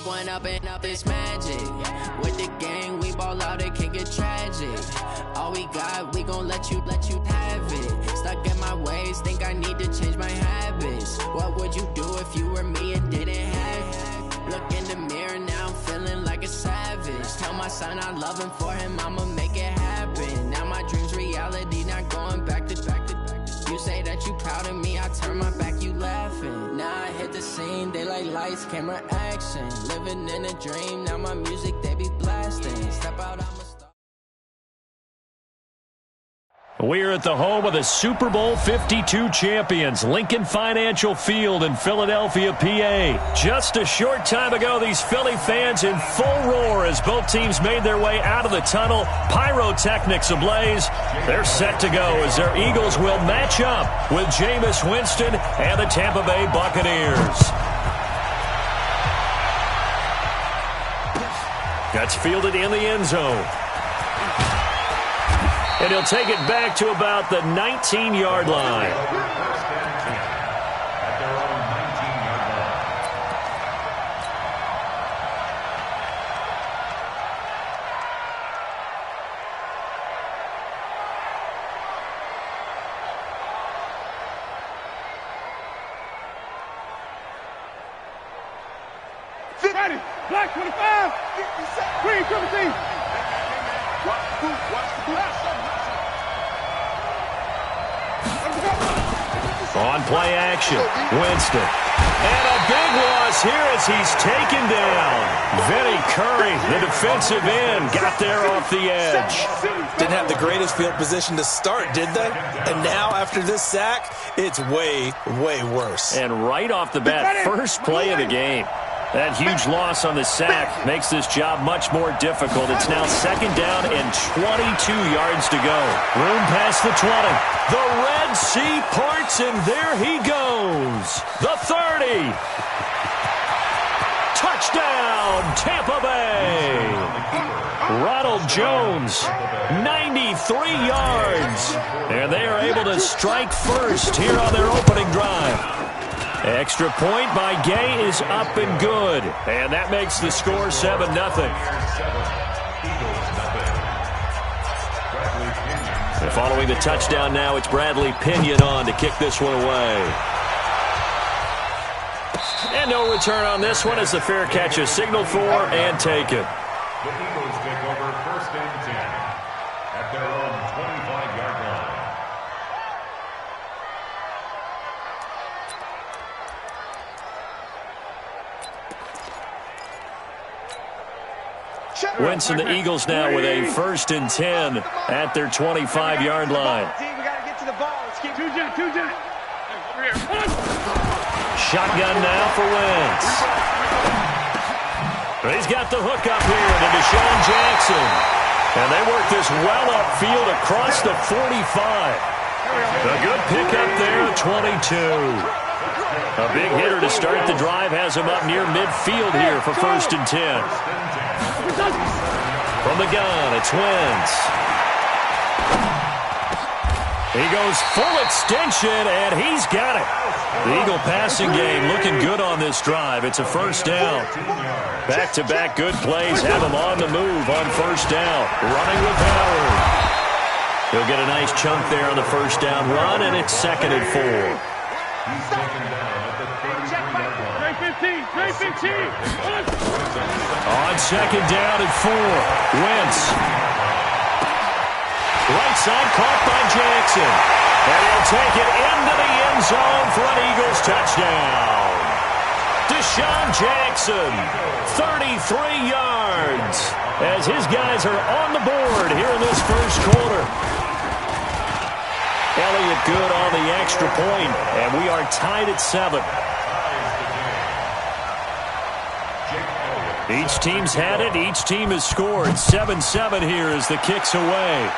One up and up is magic. With the gang, we ball out, it can get tragic. All we got, we gon' let you have it. Stuck in my ways, think I need to change my habits. What would you do if you were me and didn't have it? Look in the mirror, now I'm feeling like a savage. Tell my son I love him, for him I'ma make it happen. Now my dream's reality, not going back to. You say that you proud of me, I turn my back, you laughing. Now I hit the scene, they like lights, camera, action. Living in a dream, now my music, they be blasting. Step out, I'm a star. We're at the home of the Super Bowl 52 champions, Lincoln Financial Field in Philadelphia, PA. Just a short time ago, these Philly fans in full roar as both teams made their way out of the tunnel. Pyrotechnics ablaze. They're set to go as their Eagles will match up with Jameis Winston and the Tampa Bay Buccaneers. That's fielded in the end zone. And he'll take it back to about the 19-yard line. Black 25, green 17. On play action, Winston. And a big loss here as he's taken down. Vinny Curry, the defensive end, got there off the edge. Didn't have the greatest field position to start, did they? And now after this sack, it's way, way worse. And right off the bat, first play of the game. That huge loss on the sack makes this job much more difficult. It's now second down and 22 yards to go. Room past the 20. The Red Sea parts, and there he goes. The 30. Touchdown, Tampa Bay. Ronald Jones, 93 yards. And they are able to strike first here on their opening drive. Extra point by Gay is up and good. And that makes the score 7-0. Following the touchdown now, it's Bradley Pinion on to kick this one away. And no return on this one as the fair catch is signaled for and taken. The Eagles take over first and 10 at their own 25-yard line. Winston, the Eagles now with a first and 10 at their 25-yard line. We got to get to the ball. Let's keep two jet. Shotgun now for Wentz. He's got the hook up here to Deshaun Jackson. And they work this well upfield across the 45. A good pickup there at 22. A big hitter to start the drive has him up near midfield here for first and 10. From the gun, it's Wentz. He goes full extension, and he's got it. The Eagle passing game looking good on this drive. It's a first down. Back-to-back good plays have him on the move on first down. Running with Howard. He'll get a nice chunk there on the first down run, and it's second and 4. He's taken down at the 33-yard line. 15. On second down and 4. Wentz. Right side caught by Jackson. And he'll take it into the end zone for an Eagles touchdown. Deshaun Jackson, 33 yards, as his guys are on the board here in this first quarter. Elliott good on the extra point, and we are tied at 7. Each team's had it. Each team has scored. 7-7 here as the kick's away.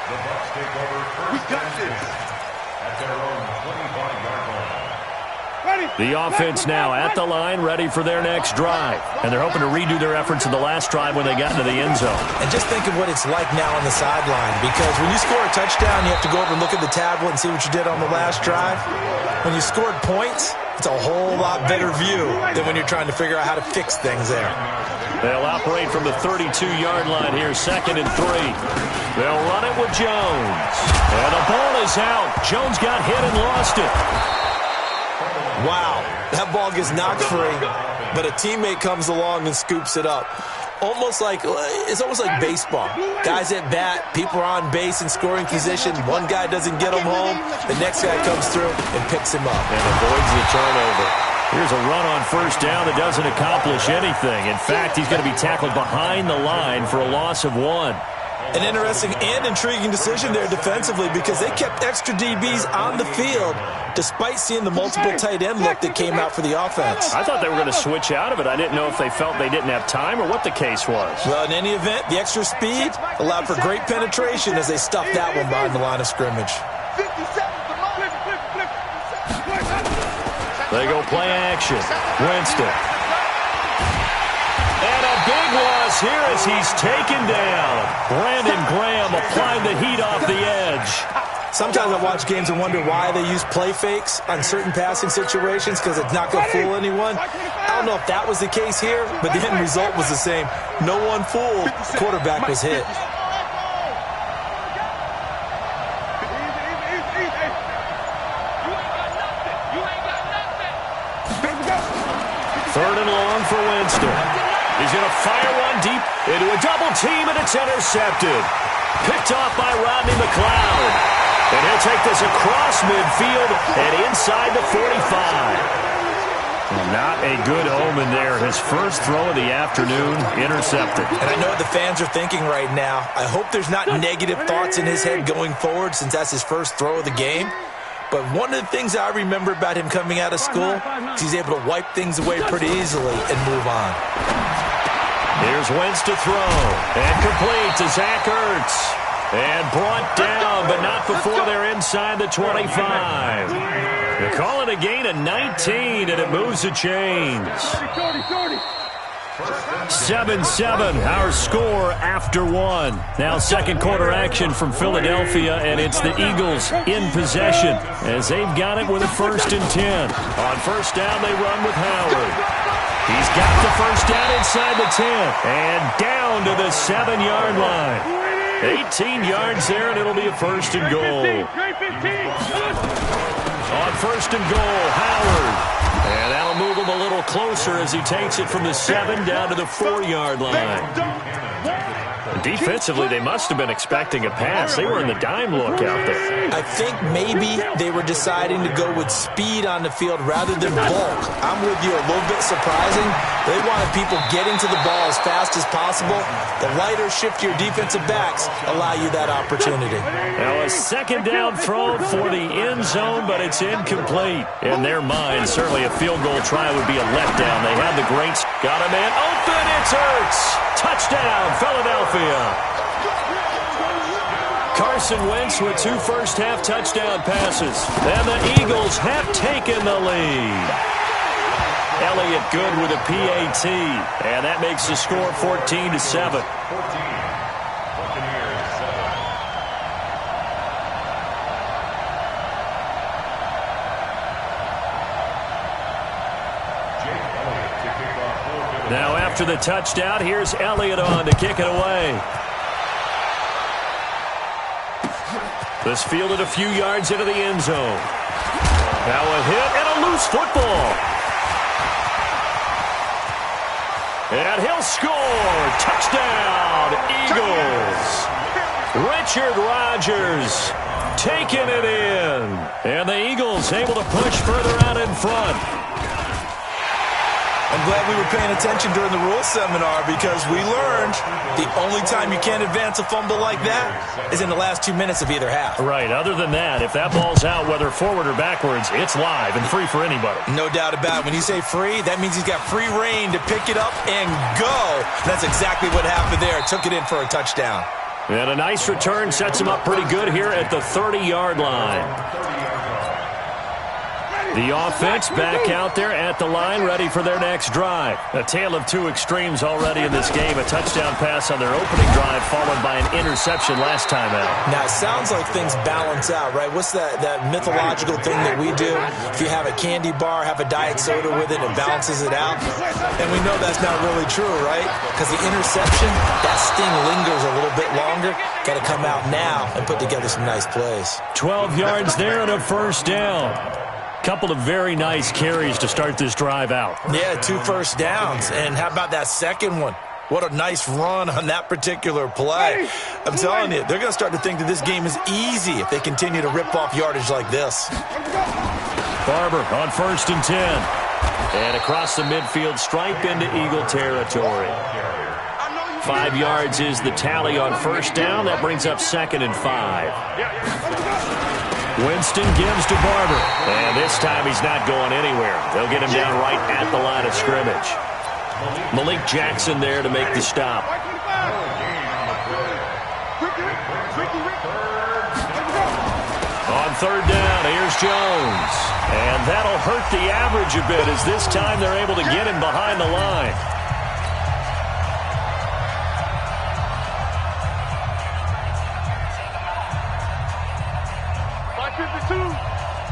The Bucs take over first and 10 at their own 25-yard line. The offense now at the line, ready for their next drive. And they're hoping to redo their efforts in the last drive when they got into the end zone. And just think of what it's like now on the sideline, because when you score a touchdown, you have to go over and look at the tablet and see what you did on the last drive. When you scored points, it's a whole lot better view than when you're trying to figure out how to fix things there. They'll operate from the 32-yard line here, 2nd and 3. They'll run it with Jones. And the ball is out. Jones got hit and lost it. Wow, that ball gets knocked free, but a teammate comes along and scoops it up. It's almost like baseball. Guys at bat, people are on base in scoring position. One guy doesn't get him home. The next guy comes through and picks him up. And avoids the turnover. Here's a run on first down that doesn't accomplish anything. In fact, he's going to be tackled behind the line for a loss of 1. An interesting and intriguing decision there defensively, because they kept extra DBs on the field despite seeing the multiple tight end look that came out for the offense. I thought they were going to switch out of it. I didn't know if they felt they didn't have time or what the case was. Well, in any event, the extra speed allowed for great penetration as they stuffed that one behind the line of scrimmage. They go play action. Winston. And a big loss here as he's taken down. Brandon Graham applying the heat off the edge. Sometimes I watch games and wonder why they use play fakes on certain passing situations, because it's not going to fool anyone. I don't know if that was the case here, but the end result was the same. No one fooled. The quarterback was hit. Third and long for Winston. He's going to fire one deep into a double team, and it's intercepted. Picked off by Rodney McLeod. And he'll take this across midfield and inside the 45. Not a good omen there. His first throw of the afternoon, intercepted. And I know what the fans are thinking right now. I hope there's not negative thoughts in his head going forward, since that's his first throw of the game. But one of the things I remember about him coming out of school is he's able to wipe things away pretty easily and move on. Here's Wentz to throw. And complete to Zach Ertz. And brought down, but not before they're inside the 25. They call it a gain of 19, and it moves the chains. 7-7, our score after 1. Now second quarter action from Philadelphia, and it's the Eagles in possession as they've got it with a 1st and 10. On first down, they run with Howard. He's got the first down inside the 10 and down to the 7-yard line. 18 yards there, and it'll be a 1st and goal. On 1st and goal, Howard. And that'll move him a little closer as he takes it from the 7 down to the 4-yard line. Defensively, they must have been expecting a pass. They were in the dime look out there. I think maybe they were deciding to go with speed on the field rather than bulk. I'm with you, a little bit surprising. They wanted people getting to the ball as fast as possible. The lighter, shiftier defensive backs allow you that opportunity. Now a 2nd down throw for the end zone, but it's incomplete. In their mind, certainly a field goal try would be a letdown. They had the greats. Got a man open. It's Ertz. Touchdown, Philadelphia. Carson Wentz with 2 first-half touchdown passes. And the Eagles have taken the lead. Elliott good with a PAT. And that makes the score 14-7. Now after the touchdown, here's Elliott on to kick it away. This fielded a few yards into the end zone. Now a hit and a loose football. And he'll score. Touchdown, Eagles. Richard Rodgers taking it in. And the Eagles able to push further out in front. I'm glad we were paying attention during the rules seminar, because we learned the only time you can't advance a fumble like that is in the last 2 minutes of either half. Right. Other than that, if that ball's out, whether forward or backwards, it's live and free for anybody. No doubt about it. When you say free, that means he's got free reign to pick it up and go. That's exactly what happened there. Took it in for a touchdown. And a nice return sets him up pretty good here at the 30-yard line. The offense back out there at the line, ready for their next drive. A tale of two extremes already in this game. A touchdown pass on their opening drive, followed by an interception last time out. Now, it sounds like things balance out, right? What's that mythological thing that we do? If you have a candy bar, have a diet soda with it, it balances it out. And we know that's not really true, right? Because the interception, that sting lingers a little bit longer. Got to come out now and put together some nice plays. 12 yards there and a first down. Couple of very nice carries to start this drive out. Yeah, 2 first downs. And how about that second one? What a nice run on that particular play. I'm telling you, they're going to start to think that this game is easy if they continue to rip off yardage like this. Barber on 1st and 10. And across the midfield stripe into Eagle territory. 5 yards is the tally on first down. That brings up 2nd and 5. Winston gives to Barber. And this time he's not going anywhere. They'll get him down right at the line of scrimmage. Malik Jackson there to make the stop. On 3rd down, here's Jones. And that'll hurt the average a bit as this time they're able to get him behind the line.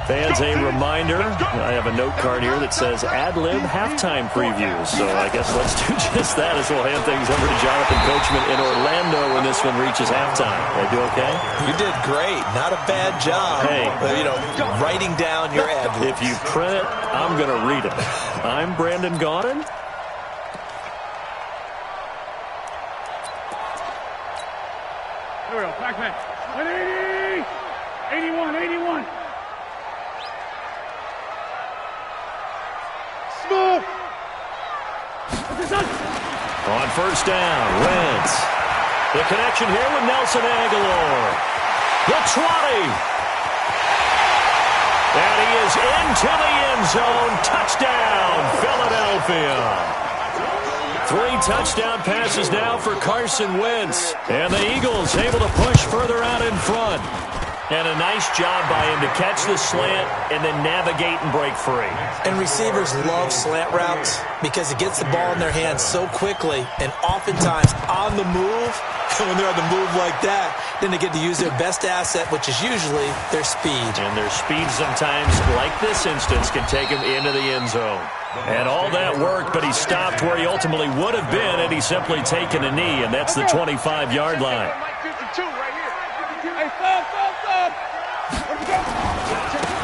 Fans, a reminder, I have a note card here that says ad-lib halftime previews. So I guess let's do just that as we'll hand things over to Jonathan Coachman in Orlando when this one reaches halftime. Did I do okay? You did great. Not a bad job. Hey. Writing down your ad-libs. If you print it, I'm going to read it. I'm Brandon Gaudin. Here we go. Back. 180. 81. Smooth. On first down, Wentz. The connection here with Nelson Aguilar. The 20. And he is into the end zone. Touchdown, Philadelphia. 3 touchdown passes now for Carson Wentz. And the Eagles able to push further out in front. And a nice job by him to catch the slant and then navigate and break free. And receivers love slant routes because it gets the ball in their hands so quickly and oftentimes on the move. When they're on the move like that, then they get to use their best asset, which is usually their speed. And their speed sometimes, like this instance, can take him into the end zone. And all that worked, but he stopped where he ultimately would have been had he simply taken a knee, and that's the 25-yard line.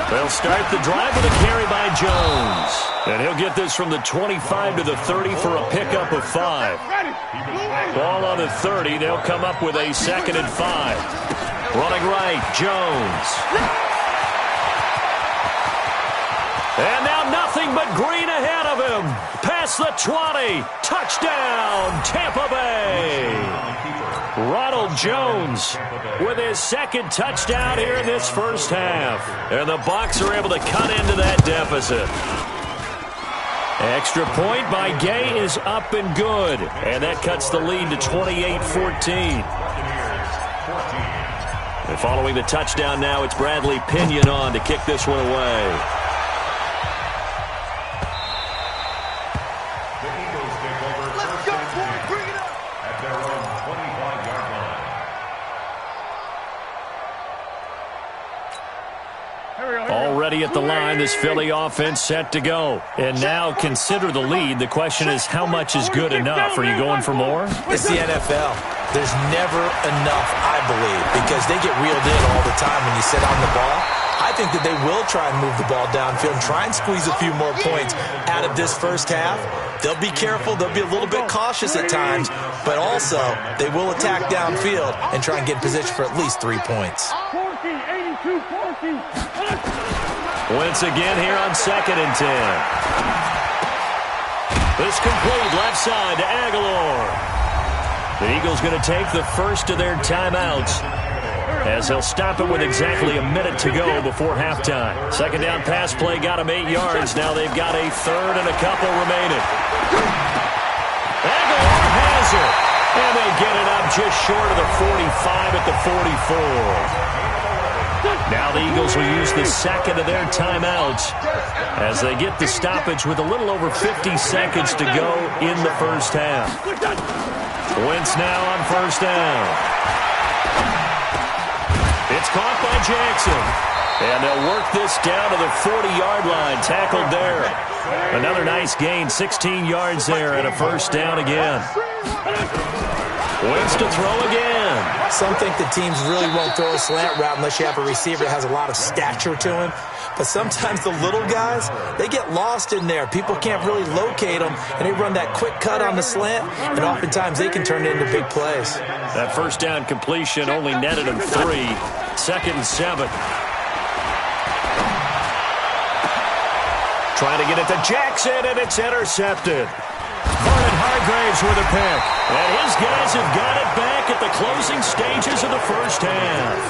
They'll start the drive with a carry by Jones. And he'll get this from the 25 to the 30 for a pickup of 5. Ball on the 30. They'll come up with a 2nd and 5. Running right, Jones. And now nothing but green ahead of him. Past the 20. Touchdown, Tampa Bay. Ronald Jones with his 2nd touchdown here in this first half. And the Bucs are able to cut into that deficit. Extra point by Gay is up and good. And that cuts the lead to 28-14. And following the touchdown now, it's Bradley Pinion on to kick this one away. Already at the line, this Philly offense set to go. And now consider the lead. The question is, how much is good enough? Are you going for more? It's the NFL. There's never enough, I believe, because they get reeled in all the time when you sit on the ball. I think that they will try and move the ball downfield and try and squeeze a few more points out of this first half. They'll be careful. They'll be a little bit cautious at times, but also they will attack downfield and try and get in position for at least 3 points. Once again here on 2nd and 10. This complete left side to Aguilar. The Eagles going to take the first of their timeouts as they'll stop it with exactly a minute to go before halftime. 2nd down pass play got them 8 yards. Now they've got a 3rd and a couple remaining. Aguilar has it. And they get it up just short of the 45 at the 44. Now Now the Eagles will use the second of their timeouts as they get the stoppage with a little over 50 seconds to go in the first half. Wentz now on first down. It's caught by Jackson. And they'll work this down to the 40-yard line, tackled there. Another nice gain, 16 yards there, and a first down again. Wentz to throw again. Some think the teams really won't throw a slant route unless you have a receiver that has a lot of stature to him. But sometimes the little guys, they get lost in there. People can't really locate them, and they run that quick cut on the slant, and oftentimes they can turn it into big plays. That first down completion only netted him 3. 2nd and 7. Trying to get it to Jackson, and it's intercepted. Vernon Hargraves with a pick. And his guys have got it back at the closing stages of the first half.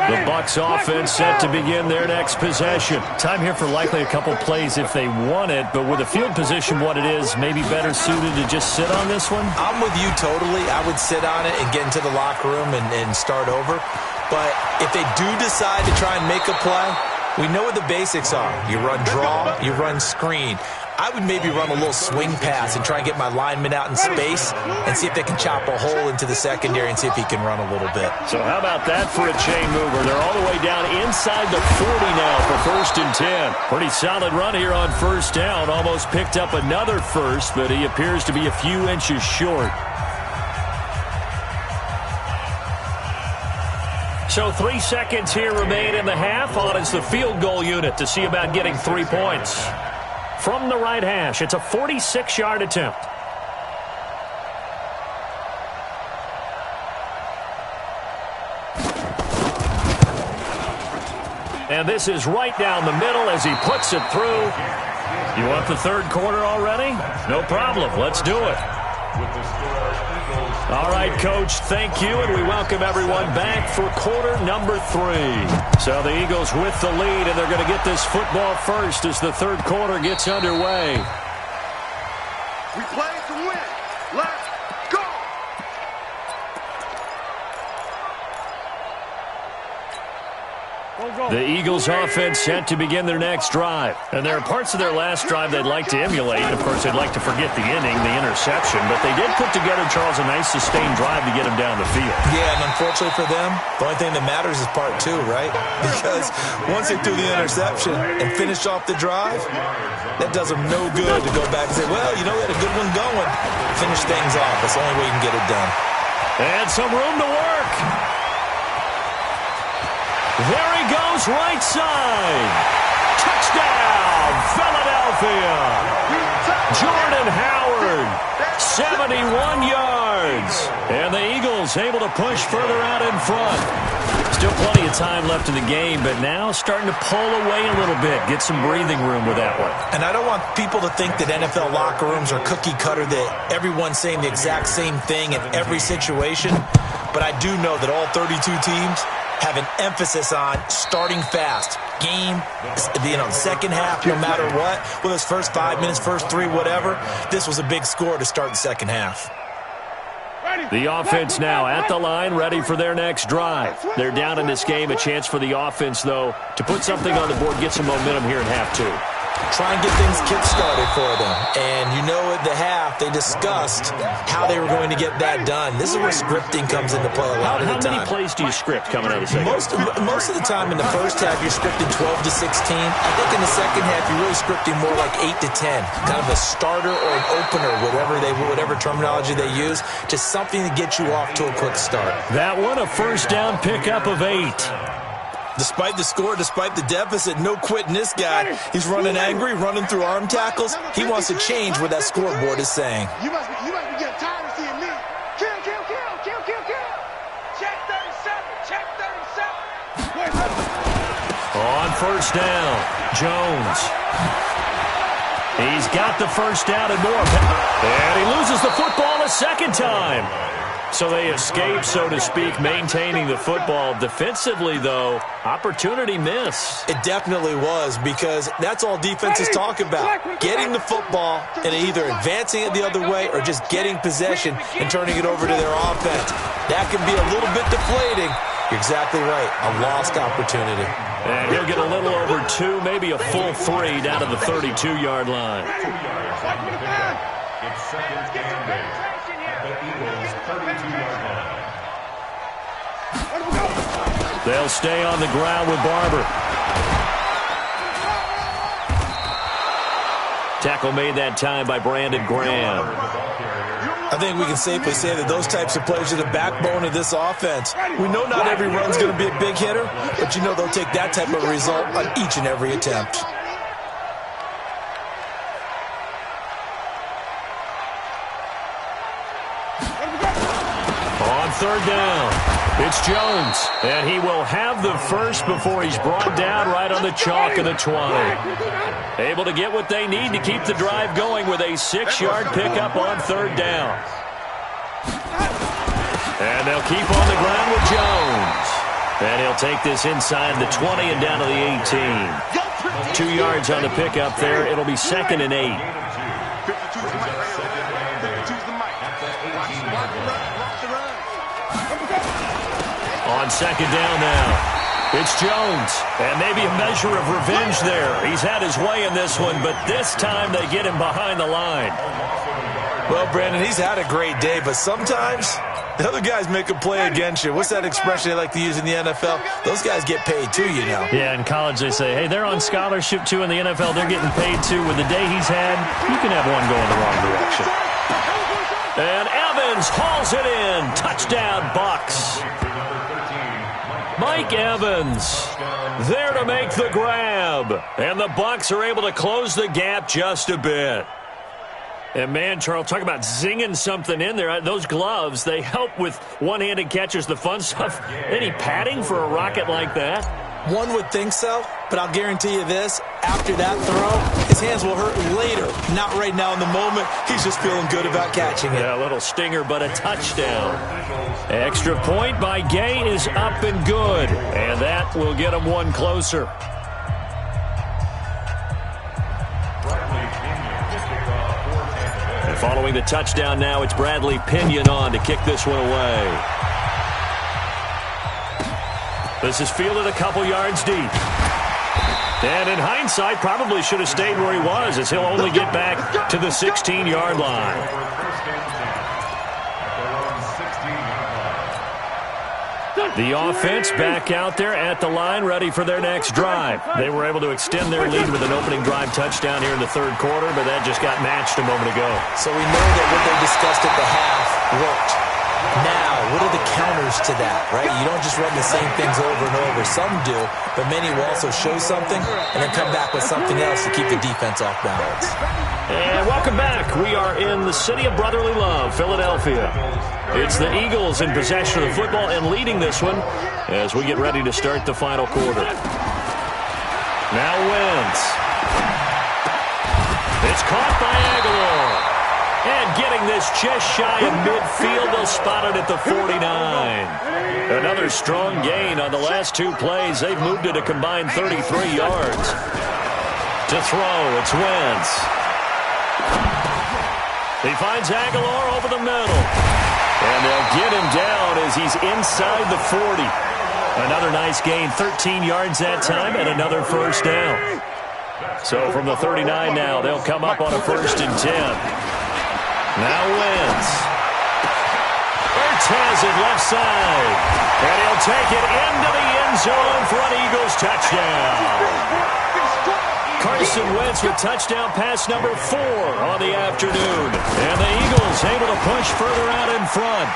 The Bucs offense set to begin their next possession. Time here for likely a couple plays if they want it, but with the field position what it is, maybe better suited to just sit on this one? I'm with you totally. I would sit on it and get into the locker room and start over. But if they do decide to try and make a play, we know what the basics are. You run draw, you run screen. I would maybe run a little swing pass and try and get my lineman out in space and see if they can chop a hole into the secondary and see if he can run a little bit. So how about that for a chain mover? They're all the way down inside the 40 now for 1st and 10. Pretty solid run here on first down. Almost picked up another first, but he appears to be a few inches short. So 3 seconds here remain in the half. On is the field goal unit to see about getting 3 points. From the right hash, it's a 46-yard attempt. And this is right down the middle as he puts it through. You want the third quarter already? No problem. Let's do it. All right, Coach, thank you, and we welcome everyone back for quarter number 3. So the Eagles with the lead, and they're going to get this football first as the third quarter gets underway. We play to win. Let's go. The Eagles offense set to begin their next drive. And there are parts of their last drive they'd like to emulate. Of course, they'd like to forget the inning, the interception. But they did put together, Charles, a nice sustained drive to get him down the field. Yeah, and unfortunately for them, the only thing that matters is part 2, right? Because once they threw the interception and finished off the drive, that does them no good to go back and say, well, you know, we had a good one going. Finish things off. That's the only way you can get it done. And some room to work. There he goes, right side. Touchdown, Philadelphia. Jordan Howard, 71 yards. And the Eagles able to push further out in front. Still plenty of time left in the game, but now starting to pull away a little bit. Get some breathing room with that one. And I don't want people to think that NFL locker rooms are cookie cutter, that everyone's saying the exact same thing in every situation. But I do know that all 32 teams have an emphasis on starting fast. Game, second half, no matter what. Whether it's first 5 minutes, first 3, whatever. This was a big score to start the second half. The offense now at the line, ready for their next drive. They're down in this game. A chance for the offense, though, to put something on the board, get some momentum here in half 2. Try and get things kick-started for them. And you know at the half, they discussed how they were going to get that done. This is where scripting comes into play a lot of the time. How many plays do you script coming out of the second? Most of the time in the first half, you're scripting 12 to 16. I think in the second half, you're really scripting more like 8 to 10. Kind of a starter or an opener, whatever terminology they use. Just something to get you off to a quick start. That one, a first down pickup of 8. Despite the score, despite the deficit, no quitting this guy. He's running angry, running through arm tackles. He wants to change what that scoreboard is saying. You must be getting tired of seeing me. Kill. Check 37. On first down, Jones. He's got the first down and more. And he loses the football a second time. So they escape, so to speak, maintaining the football. Defensively, though, opportunity missed. It definitely was, because that's all defenses talk about. Getting the football and either advancing it the other way or just getting possession and turning it over to their offense. That can be a little bit deflating, You're exactly right. A lost opportunity. And he'll get a little over 2, maybe a full 3 down to the 32-yard line. 2 yards on the pickup. It's second down base at the Eagles' 32-yard line. They'll stay on the ground with Barber. Tackle made that time by Brandon Graham. I think we can safely say that those types of players are the backbone of this offense. We know not every run's going to be a big hitter, but you know they'll take that type of result on each and every attempt. On third down, it's Jones, and he will have the first before he's brought down right on the chalk of the 20. Able to get what they need to keep the drive going with a 6-yard pickup on third down. And they'll keep on the ground with Jones. And he'll take this inside the 20 and down to the 18. 2 yards on the pickup there. It'll be 2nd and 8. On second down now. It's Jones, and maybe a measure of revenge there. He's had his way in this one, but this time they get him behind the line. Well, Brandon, he's had a great day, but sometimes the other guys make a play against you. What's that expression they like to use in the NFL? Those guys get paid too, you know. Yeah, in college they say, hey, they're on scholarship too. In the NFL, they're getting paid too. With the day he's had, you can have one going the wrong direction. And Evans hauls it in. Touchdown, Bucs. Mike Evans there to make the grab. And the Bucs are able to close the gap just a bit. And, man, Charles, talk about zinging something in there. Those gloves, they help with one-handed catches, the fun stuff. Any padding for a rocket like that? One would think so, but I'll guarantee you this. After that throw, his hands will hurt later. Not right now in the moment. He's just feeling good about catching it. Yeah, a little stinger, but a touchdown. Extra point by Gay is up and good. And that will get him one closer. And following the touchdown now, it's Bradley Pinion on to kick this one away. This is fielded a couple yards deep. And in hindsight, probably should have stayed where he was, as he'll only get back to the 16-yard line. The offense back out there at the line, ready for their next drive. They were able to extend their lead with an opening drive touchdown here in the third quarter, but that just got matched a moment ago. So we know that what they discussed at the half worked. Now, what are the counters to that, right? You don't just run the same things over and over. Some do, but many will also show something and then come back with something else to keep the defense off balance. And welcome back. We are in the city of brotherly love, Philadelphia. It's the Eagles in possession of the football and leading this one as we get ready to start the final quarter. Now Wentz. It's caught by Aguilar. And getting this just shy of midfield, they'll spot it at the 49. Another strong gain on the last two plays. They've moved it a combined 33 yards. To throw, it's Wentz. He finds Aguilar over the middle. And they'll get him down as he's inside the 40. Another nice gain, 13 yards that time, and another first down. So from the 39 now, they'll come up on a 1st and 10. Now Wentz. Ertz has it left side. And he'll take it into the end zone for an Eagles touchdown. Carson Wentz with touchdown pass number 4 on the afternoon. And the Eagles able to push further out in front.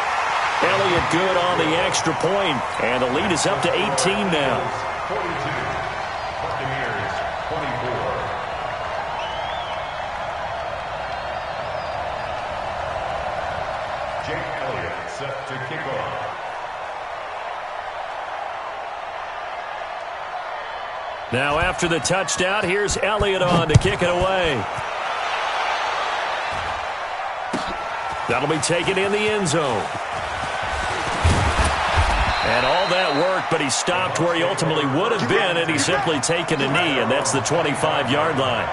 Elliott good on the extra point. And the lead is up to 18 now. 42. Buccaneers, 24. Jake Elliott set to kick off. Now after the touchdown, here's Elliott on to kick it away. That'll be taken in the end zone. And all that work, but he stopped where he ultimately would have been, and he's simply taken a knee, and that's the 25-yard line.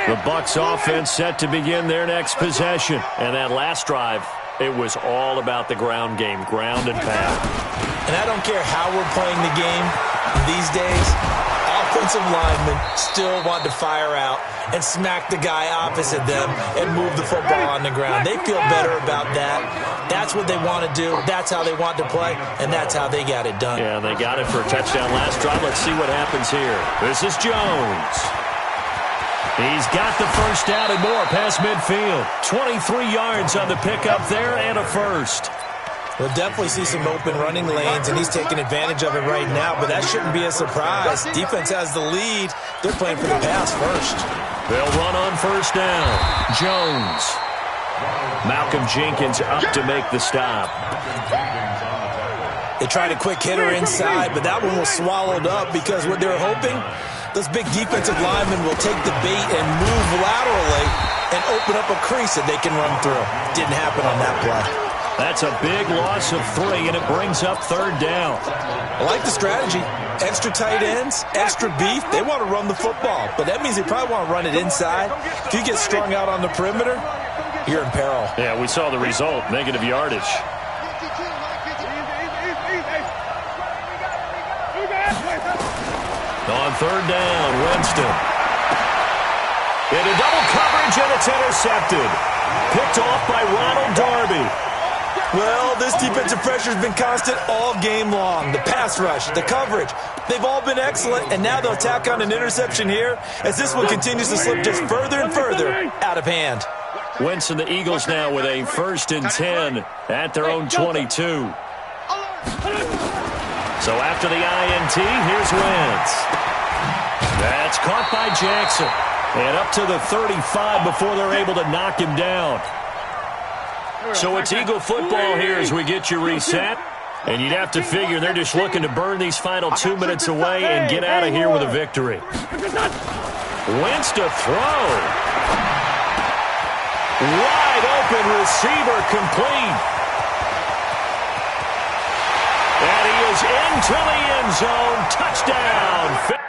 The Bucs offense set to begin their next possession. And that last drive, It was all about the ground game, ground and pound. And I don't care how we're playing the game these days, offensive linemen still want to fire out and smack the guy opposite them and move the football on the ground. They feel better about that. That's what they want to do. That's how they want to play, and that's how they got it done. Yeah, they got it for a touchdown last drive. Let's see what happens here. This is Jones. He's got the first down and more past midfield. 23 yards on the pickup there and a first. We'll definitely see some open running lanes, and he's taking advantage of it right now, but that shouldn't be a surprise. Defense has the lead. They're playing for the pass first. They'll run on first down. Jones. Malcolm Jenkins up to make the stop. They tried a quick hitter inside, but that one was swallowed up because what they're hoping, those big defensive linemen will take the bait and move laterally and open up a crease that they can run through. Didn't happen on that play. That's a big loss of 3, and it brings up third down. I like the strategy. Extra tight ends, extra beef. They want to run the football, but that means they probably want to run it inside. If you get strung out on the perimeter, you're in peril. Yeah, we saw the result, negative yardage. On third down, Winston. Into double coverage, and it's intercepted. Picked off by Ronald Darby. Well, this defensive pressure has been constant all game long. The pass rush, the coverage, they've all been excellent, and now they'll tack on an interception here as this one continues to slip just further and further out of hand. Winston, the Eagles now with a 1st and 10 at their own 22. So after the INT, here's Wentz. That's caught by Jackson. And up to the 35 before they're able to knock him down. So it's Eagle football here as we get you reset. And you'd have to figure they're just looking to burn these final 2 minutes away and get out of here with a victory. Wentz to throw. Wide open receiver complete. And he is into the end zone. Touchdown.